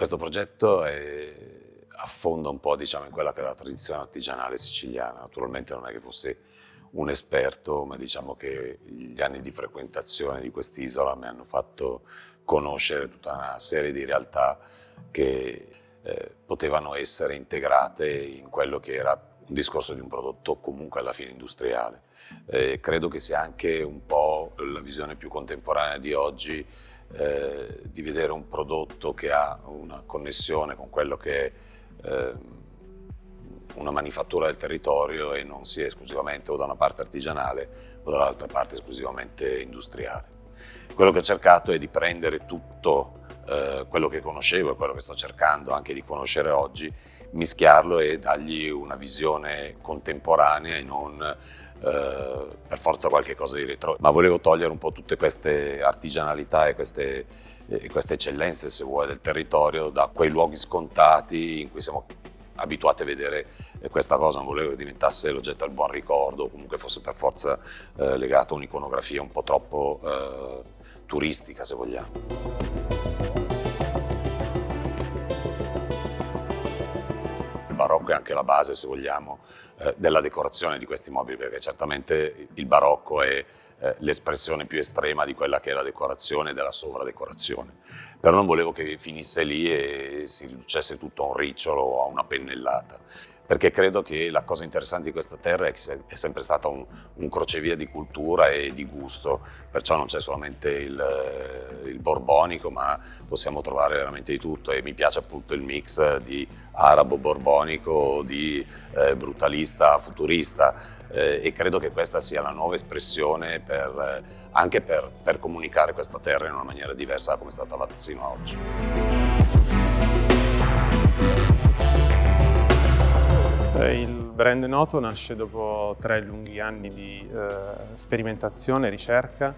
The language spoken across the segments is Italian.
Questo progetto affonda un po', diciamo, in quella che è la tradizione artigianale siciliana. Naturalmente non è che fossi un esperto, ma diciamo che gli anni di frequentazione di quest'isola mi hanno fatto conoscere tutta una serie di realtà che potevano essere integrate in quello che era un discorso di un prodotto comunque alla fine industriale. Credo che sia anche un po' la visione più contemporanea di oggi, di vedere un prodotto che ha una connessione con quello che è una manifattura del territorio e non sia esclusivamente o da una parte artigianale o dall'altra parte esclusivamente industriale. Quello che ho cercato è di prendere tutto quello che conoscevo e quello che sto cercando anche di conoscere oggi, mischiarlo e dargli una visione contemporanea e non per forza qualche cosa di retro, ma volevo togliere un po' tutte queste artigianalità e queste eccellenze, se vuoi, del territorio da quei luoghi scontati in cui siamo abituati a vedere questa cosa. Non volevo che diventasse l'oggetto del buon ricordo o comunque fosse per forza legato a un'iconografia un po' troppo turistica, se vogliamo. Il barocco è anche la base, se vogliamo, della decorazione di questi mobili, perché certamente il barocco è l'espressione più estrema di quella che è la decorazione e della sovradecorazione. Però non volevo che finisse lì e si riducesse tutto a un ricciolo o a una pennellata, perché credo che la cosa interessante di questa terra è che è sempre stata un crocevia di cultura e di gusto, perciò non c'è solamente il borbonico, ma possiamo trovare veramente di tutto, e mi piace appunto il mix di arabo borbonico, di brutalista futurista, e credo che questa sia la nuova espressione anche per comunicare questa terra in una maniera diversa da come è stata fatta sino a oggi. Il brand Noto nasce dopo 3 lunghi anni di sperimentazione, ricerca,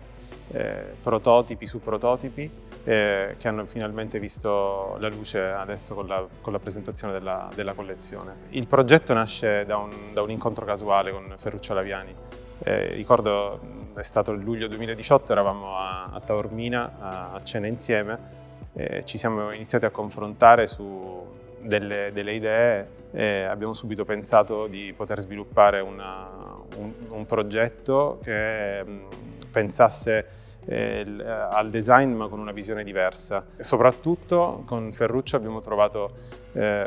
prototipi su prototipi, che hanno finalmente visto la luce adesso con la presentazione della collezione. Il progetto nasce da un incontro casuale con Ferruccio Laviani. Ricordo, è stato il luglio 2018, eravamo a Taormina a cena insieme, ci siamo iniziati a confrontare su delle idee e abbiamo subito pensato di poter sviluppare un progetto che pensasse al design ma con una visione diversa. E soprattutto con Ferruccio abbiamo trovato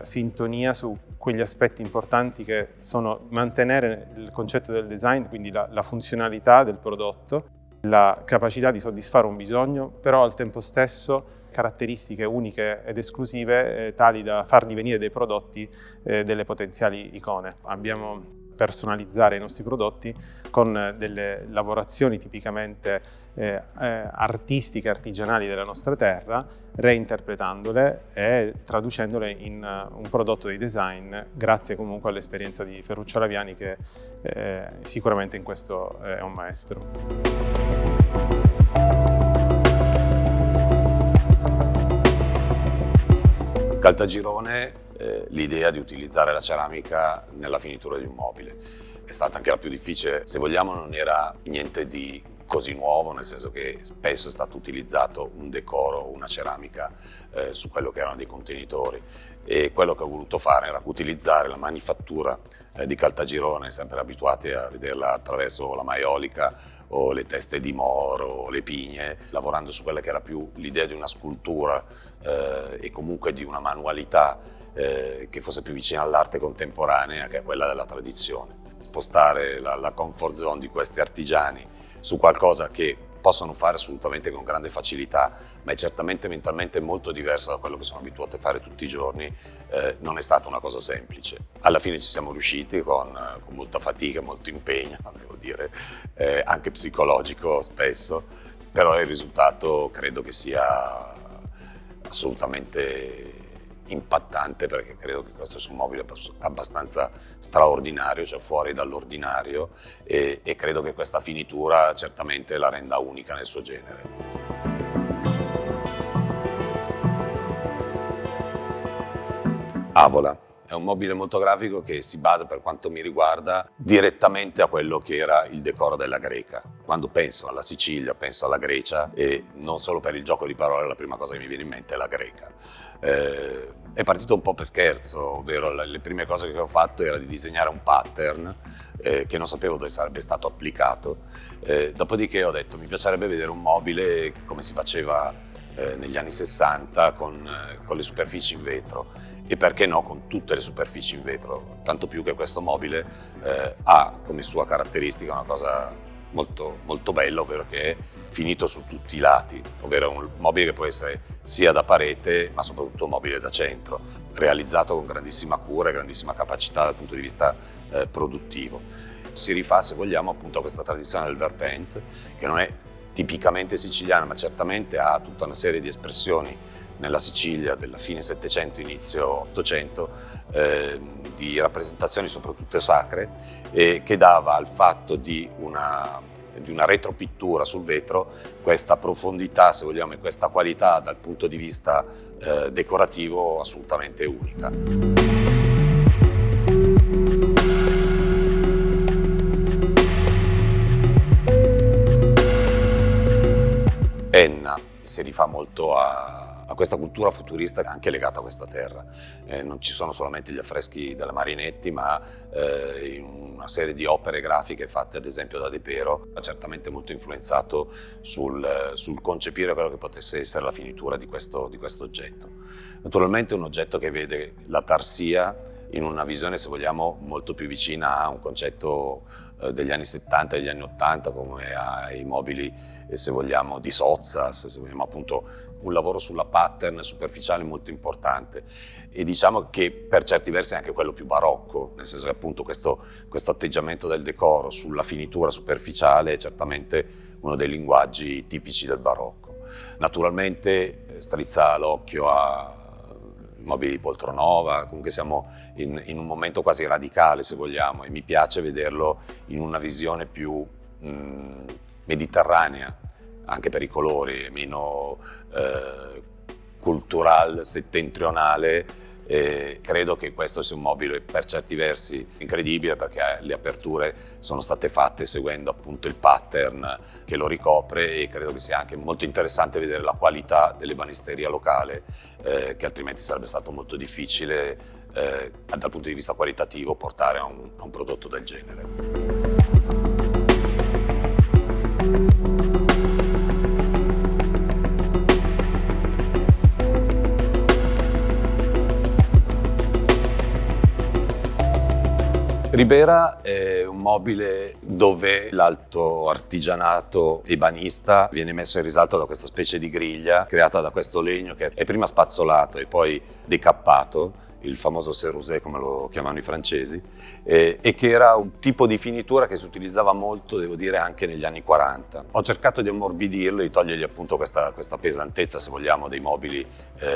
sintonia su quegli aspetti importanti che sono mantenere il concetto del design, quindi la funzionalità del prodotto, la capacità di soddisfare un bisogno, però al tempo stesso caratteristiche uniche ed esclusive tali da far divenire dei prodotti delle potenziali icone. Abbiamo personalizzare i nostri prodotti con delle lavorazioni tipicamente artistiche, artigianali della nostra terra, reinterpretandole e traducendole in un prodotto di design, grazie comunque all'esperienza di Ferruccio Laviani, che sicuramente in questo è un maestro. Caltagirone, l'idea di utilizzare la ceramica nella finitura di un mobile è stata anche la più difficile. Se vogliamo, non era niente di così nuovo, nel senso che spesso è stato utilizzato un decoro, una ceramica su quello che erano dei contenitori, e quello che ho voluto fare era utilizzare la manifattura di Caltagirone, sempre abituati a vederla attraverso la maiolica o le teste di moro o le pigne, lavorando su quella che era più l'idea di una scultura e comunque di una manualità che fosse più vicina all'arte contemporanea che a quella della tradizione. Spostare la comfort zone di questi artigiani su qualcosa che possono fare assolutamente con grande facilità, ma è certamente mentalmente molto diversa da quello che sono abituati a fare tutti i giorni, non è stata una cosa semplice. Alla fine ci siamo riusciti con molta fatica, molto impegno, devo dire, anche psicologico spesso, però il risultato credo che sia assolutamente impattante, perché credo che questo sia un mobile abbastanza straordinario, cioè fuori dall'ordinario, e credo che questa finitura certamente la renda unica nel suo genere. Avola è un mobile molto grafico che si basa, per quanto mi riguarda, direttamente a quello che era il decoro della Greca. Quando penso alla Sicilia, penso alla Grecia, e non solo per il gioco di parole, la prima cosa che mi viene in mente è la Greca. È partito un po' per scherzo, ovvero le prime cose che ho fatto era di disegnare un pattern che non sapevo dove sarebbe stato applicato. Dopodiché ho detto mi piacerebbe vedere un mobile come si faceva negli anni 60 con le superfici in vetro, e perché no con tutte le superfici in vetro, tanto più che questo mobile ha come sua caratteristica una cosa molto, molto bella, ovvero che è finito su tutti i lati, ovvero un mobile che può essere sia da parete ma soprattutto un mobile da centro, realizzato con grandissima cura e grandissima capacità dal punto di vista produttivo. Si rifà, se vogliamo, appunto a questa tradizione del verpaint, che non è tipicamente siciliana, ma certamente ha tutta una serie di espressioni nella Sicilia della fine Settecento, inizio Ottocento, di rappresentazioni soprattutto sacre, che dava al fatto di una retropittura sul vetro questa profondità, se vogliamo, e questa qualità dal punto di vista decorativo assolutamente unica. Enna si rifà molto a questa cultura futurista anche legata a questa terra. Non ci sono solamente gli affreschi della Marinetti, ma in una serie di opere grafiche fatte ad esempio da De Pero, ha certamente molto influenzato sul concepire quello che potesse essere la finitura di questo oggetto. Naturalmente è un oggetto che vede la tarsia in una visione, se vogliamo, molto più vicina a un concetto degli anni 70 e degli anni 80, come ai mobili, se vogliamo, di Sozza, se vogliamo, appunto un lavoro sulla pattern superficiale molto importante, e diciamo che per certi versi è anche quello più barocco, nel senso che appunto questo atteggiamento del decoro sulla finitura superficiale è certamente uno dei linguaggi tipici del barocco. Naturalmente strizza l'occhio a mobili di Poltronova, comunque siamo in un momento quasi radicale, se vogliamo, e mi piace vederlo in una visione più mediterranea, anche per i colori, meno cultural settentrionale. Credo che questo sia un mobile per certi versi incredibile, perché le aperture sono state fatte seguendo appunto il pattern che lo ricopre, e credo che sia anche molto interessante vedere la qualità dell'ebanisteria locale, che altrimenti sarebbe stato molto difficile dal punto di vista qualitativo portare a un prodotto del genere. Ribera è un mobile dove l'alto artigianato ebanista viene messo in risalto da questa specie di griglia creata da questo legno che è prima spazzolato e poi decappato, il famoso cerusé come lo chiamano i francesi, e che era un tipo di finitura che si utilizzava molto, devo dire, anche negli anni 40. Ho cercato di ammorbidirlo, di togliergli appunto questa pesantezza, se vogliamo, dei mobili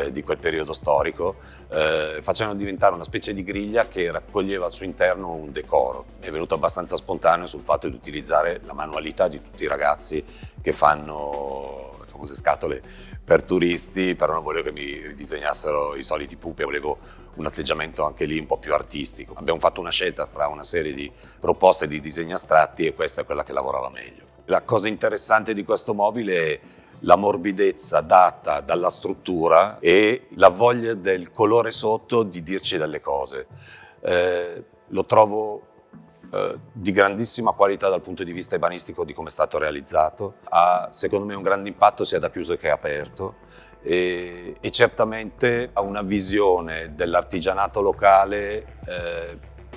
di quel periodo storico, facendo diventare una specie di griglia che raccoglieva al suo interno un decoro. Mi è venuto abbastanza spontaneo sul fatto di utilizzare la manualità di tutti i ragazzi che fanno le famose scatole per turisti, però non volevo che mi ridisegnassero i soliti pupi, volevo un atteggiamento anche lì un po' più artistico. Abbiamo fatto una scelta fra una serie di proposte di disegni astratti e questa è quella che lavorava meglio. La cosa interessante di questo mobile è la morbidezza data dalla struttura e la voglia del colore sotto di dirci delle cose. Lo trovo di grandissima qualità dal punto di vista ebanistico di come è stato realizzato. Ha secondo me un grande impatto sia da chiuso che aperto, e certamente ha una visione dell'artigianato locale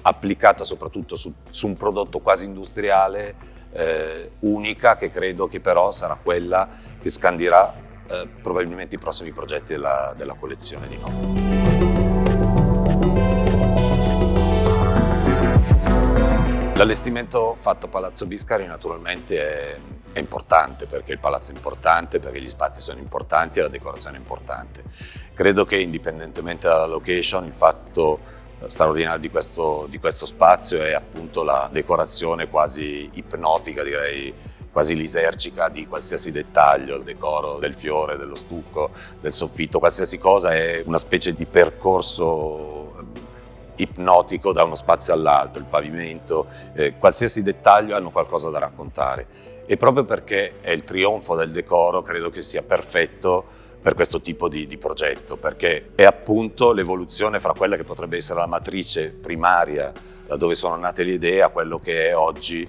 applicata soprattutto su un prodotto quasi industriale, unica, che credo che però sarà quella che scandirà probabilmente i prossimi progetti della collezione di Noto. L'allestimento fatto a Palazzo Biscari naturalmente è importante, perché il palazzo è importante, perché gli spazi sono importanti e la decorazione è importante. Credo che indipendentemente dalla location, il fatto straordinario di questo spazio è appunto la decorazione quasi ipnotica, direi quasi lisergica, di qualsiasi dettaglio, il decoro del fiore, dello stucco, del soffitto, qualsiasi cosa è una specie di percorso ipnotico da uno spazio all'altro, il pavimento, qualsiasi dettaglio hanno qualcosa da raccontare. E proprio perché è il trionfo del decoro, credo che sia perfetto per questo tipo di progetto, perché è appunto l'evoluzione fra quella che potrebbe essere la matrice primaria, da dove sono nate le idee, a quello che è oggi,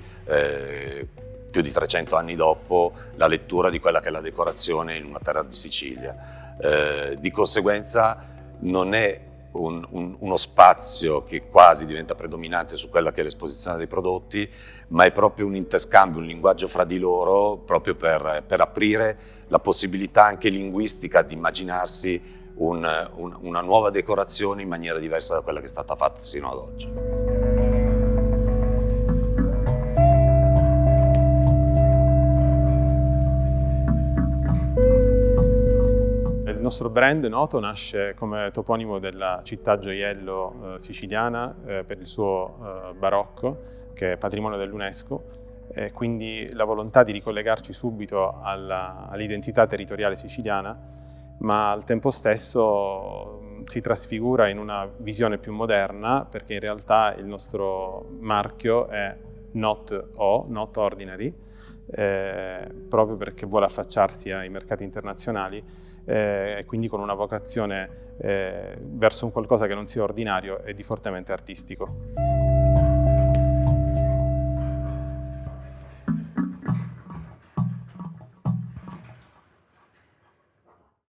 più di 300 anni dopo, la lettura di quella che è la decorazione in una terra di Sicilia. Di conseguenza non è uno spazio che quasi diventa predominante su quella che è l'esposizione dei prodotti, ma è proprio un interscambio, un linguaggio fra di loro, proprio per aprire la possibilità anche linguistica di immaginarsi una nuova decorazione in maniera diversa da quella che è stata fatta sino ad oggi. Il nostro brand Noto nasce come toponimo della città gioiello siciliana per il suo barocco, che è patrimonio dell'UNESCO, e quindi la volontà di ricollegarci subito all'identità territoriale siciliana, ma al tempo stesso si trasfigura in una visione più moderna, perché in realtà il nostro marchio è Not Ordinary, proprio perché vuole affacciarsi ai mercati internazionali e quindi con una vocazione verso un qualcosa che non sia ordinario e di fortemente artistico.